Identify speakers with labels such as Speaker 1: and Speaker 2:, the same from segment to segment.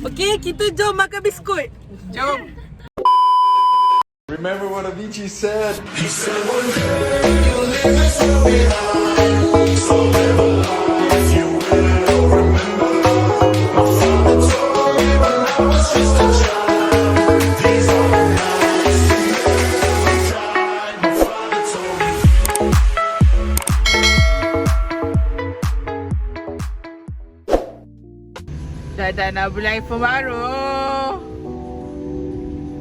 Speaker 1: Okey, kita jom makan biskut.
Speaker 2: Jom.
Speaker 3: Remember what Avicii said?
Speaker 4: He said one day you'll leave this world behind. So live a life you will remember. My father told me when I was just a child. These are the nights that never die. My father told me.
Speaker 2: Dah nak beli iPhone baru.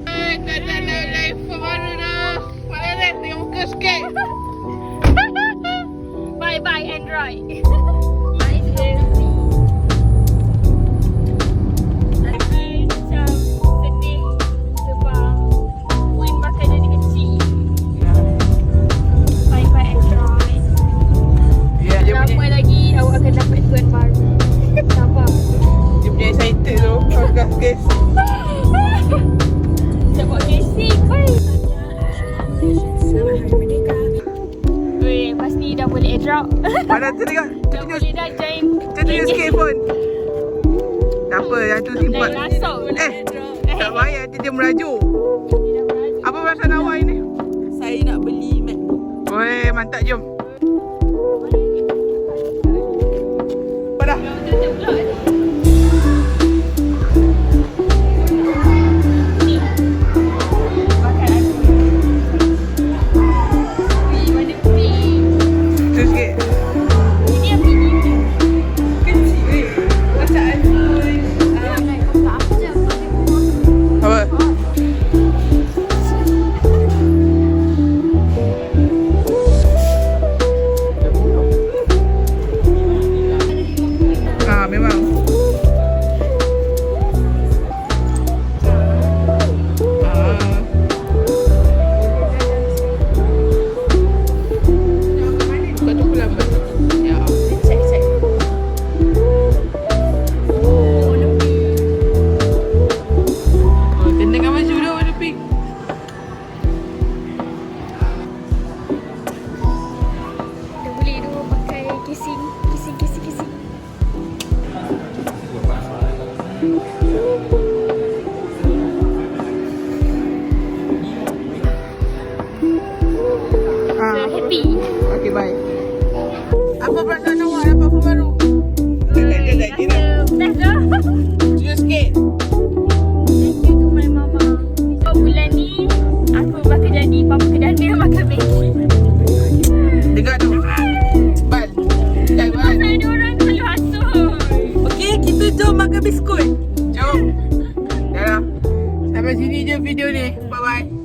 Speaker 2: Dah nak beli iPhone baru dah. Mana dah tengok muka sikit.
Speaker 5: Bye-bye Android. Macam sedih sebab Queen bakal jadi kecil. Bye-bye Android.
Speaker 2: Ya, dia
Speaker 5: Lama
Speaker 2: punya,
Speaker 5: lagi awak akan dapat tuan baru. Sabar.
Speaker 2: dia punya excited tu. Guys.
Speaker 5: Kita buat casing. Bye. Weh, pasti dah boleh airdrop.
Speaker 2: Mana tu tengok.
Speaker 5: Dah boleh dah join.
Speaker 2: Kita tunjuk sikit pun. Tak apa, yang tu simpan.
Speaker 5: Lain masuk.
Speaker 2: Tak payah, dia merajuk. Apa perasaan awak ini?
Speaker 1: Saya nak beli MacBook.
Speaker 2: Weh, mantap, jom. Apa dah? Tu sikit. Apa? Memang. Batu pula batu. Ya.
Speaker 5: Cek.
Speaker 2: Oh, kena dengan baju dah warna pink.
Speaker 5: Dah boleh tu pakai casing. Happy.
Speaker 2: Okay, bye. Apa perasaan awak dapat phone baru? Tak kira.
Speaker 5: Best dah.
Speaker 2: Tunjuk sikit.
Speaker 5: Thank you to my mama. So bulan ni aku bakal jadi bapa kedana makan Maggi.
Speaker 2: Dengar tu. Bal. Bal.
Speaker 5: Pasal ada orang kalau hasut.
Speaker 1: Okey, kita jom makan biskut.
Speaker 2: Jom. Dah lah. Sampai sini je video ni. Bye-bye.